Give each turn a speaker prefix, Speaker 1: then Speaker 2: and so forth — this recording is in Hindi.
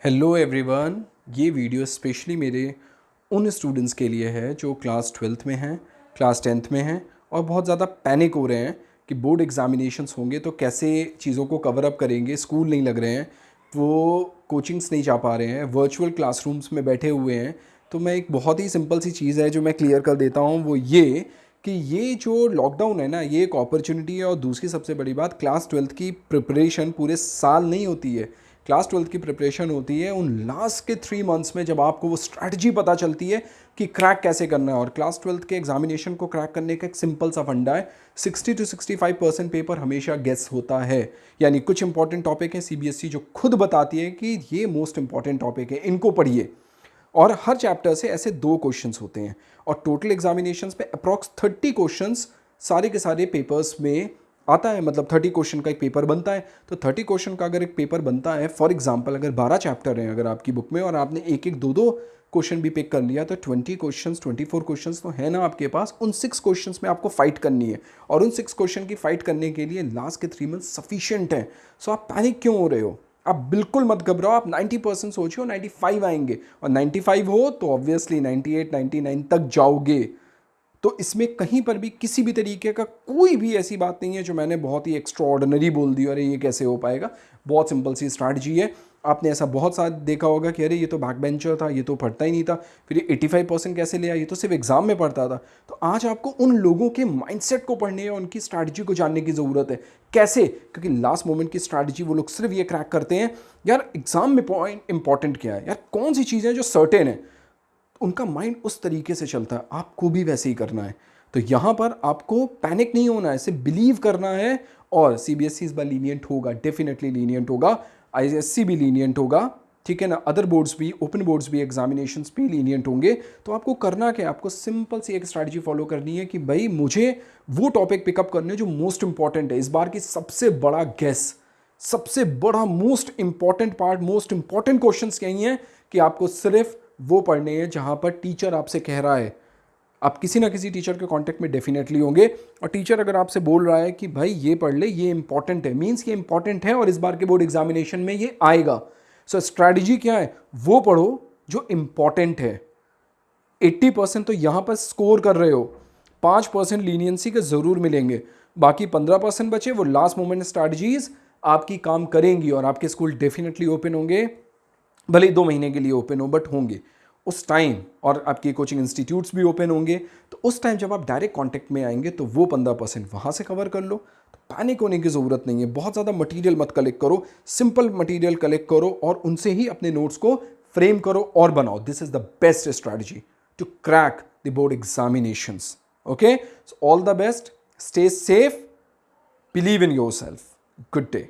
Speaker 1: हेलो एवरीवन, ये वीडियो स्पेशली मेरे उन स्टूडेंट्स के लिए है जो क्लास 12th में हैं, क्लास 10th में हैं और बहुत ज़्यादा पैनिक हो रहे हैं कि बोर्ड एग्जामिनेशंस होंगे तो कैसे चीज़ों को कवर अप करेंगे। स्कूल नहीं लग रहे हैं, वो कोचिंग्स नहीं जा पा रहे हैं, वर्चुअल क्लासरूम्स में बैठे हुए हैं। तो मैं एक बहुत ही सिंपल सी चीज़ है जो मैं क्लियर कर देता हूँ, वो ये कि ये जो लॉकडाउन है ना, ये एक अपॉर्चुनिटी है। और दूसरी सबसे बड़ी बात, क्लास 12th की प्रिपरेशन पूरे साल नहीं होती है। क्लास 12th की प्रिपरेशन होती है उन लास्ट के 3 मंथ्स में, जब आपको वो स्ट्रैटेजी पता चलती है कि क्रैक कैसे करना है। और क्लास 12th के एग्जामिनेशन को क्रैक करने का एक सिंपल सा फंडा है, 60 to 65% पेपर हमेशा गेस होता है। यानी कुछ इंपॉर्टेंट टॉपिक है सीबीएसई जो खुद बताती है कि ये मोस्ट इंपॉर्टेंट टॉपिक है, इनको पढ़िए। और हर चैप्टर से ऐसे 2 क्वेश्चंस होते हैं और टोटल एग्जामिनेशंस पे अप्रॉक्स 30 क्वेश्चंस सारे के सारे पेपर्स में आता है। मतलब 30 क्वेश्चन का एक पेपर बनता है। तो 30 क्वेश्चन का अगर एक पेपर बनता है, फॉर एग्जांपल अगर 12 चैप्टर हैं अगर आपकी बुक में और आपने एक एक दो दो क्वेश्चन भी पिक कर लिया, तो 20 क्वेश्चंस 24 क्वेश्चंस तो है ना आपके पास। उन 6 क्वेश्चंस में आपको फाइट करनी है और उन 6 क्वेश्चन की फाइट करने के लिए लास्ट के 3 मंथ सफिशियंट है। सो आप पैनिक क्यों हो रहे हो? आप बिल्कुल मत घबराओ। आप 90% सोचिए 95 आएंगे और 95 हो तो ऑब्वियसली 98 99 तक जाओगे। तो इसमें कहीं पर भी किसी भी तरीके का कोई भी ऐसी बात नहीं है जो मैंने बहुत ही एक्स्ट्रा ऑर्डिनरी बोल दी, अरे ये कैसे हो पाएगा। बहुत सिंपल सी स्ट्रैटेजी है। आपने ऐसा बहुत सारा देखा होगा कि अरे ये तो बैक बेंचर था, ये तो पढ़ता ही नहीं था, फिर ये 85% कैसे ले आया, ये तो सिर्फ एग्जाम में पढ़ता था। तो आज आपको उन लोगों के माइंडसेट को पढ़ने और उनकी स्ट्रैटेजी को जानने की ज़रूरत है। कैसे? क्योंकि लास्ट मोमेंट की स्ट्रैटेजी वो लोग सिर्फ ये क्रैक करते हैं, यार एग्जाम में पॉइंट इंपॉर्टेंट क्या है, यार कौन सी चीज़ें जो सर्टेन है। उनका माइंड उस तरीके से चलता है, आपको भी वैसे ही करना है। तो यहाँ पर आपको पैनिक नहीं होना है, सिर्फ बिलीव करना है। और सीबीएसई इस बार लीनियंट होगा, डेफिनेटली लीनियंट होगा। आईएससी भी लीनियंट होगा, ठीक है ना। अदर बोर्ड्स भी, ओपन बोर्ड्स भी, एग्जामिनेशंस भी लीनियंट होंगे। तो आपको करना क्या है, आपको सिंपल सी एक स्ट्रैटेजी फॉलो करनी है कि भाई मुझे वो टॉपिक पिकअप करने जो मोस्ट इंपॉर्टेंट है। इस बार की सबसे बड़ा गेस, सबसे बड़ा most important part, most important questions यही हैं कि आपको सिर्फ वो पढ़ने हैं जहां पर टीचर आपसे कह रहा है। आप किसी ना किसी टीचर के कांटेक्ट में डेफिनेटली होंगे और टीचर अगर आपसे बोल रहा है कि भाई ये पढ़ ले, ये इंपॉर्टेंट है, मींस ये इंपॉर्टेंट है और इस बार के बोर्ड एग्जामिनेशन में ये आएगा। सो स्ट्रैटेजी क्या है, वो पढ़ो जो इंपॉर्टेंट है। 80% तो यहां पर स्कोर कर रहे हो, 5% लीनियंसी के जरूर मिलेंगे, बाकी 15% बचे वो लास्ट मोमेंट स्ट्रैटेजीज आपकी काम करेंगी और आपके स्कूल डेफिनेटली ओपन होंगे। भले ही 2 महीने के लिए ओपन हो, बट होंगे उस टाइम। और आपके कोचिंग इंस्टीट्यूट्स भी ओपन होंगे, तो उस टाइम जब आप डायरेक्ट कांटेक्ट में आएंगे तो वो 15% वहाँ से कवर कर लो। तो पैनिक होने की ज़रूरत नहीं है। बहुत ज़्यादा मटेरियल मत कलेक्ट करो, सिंपल मटेरियल कलेक्ट करो और उनसे ही अपने नोट्स को फ्रेम करो और बनाओ। This is the best strategy to crack the board examinations. Okay, so all the best, stay safe, believe in yourself, good day.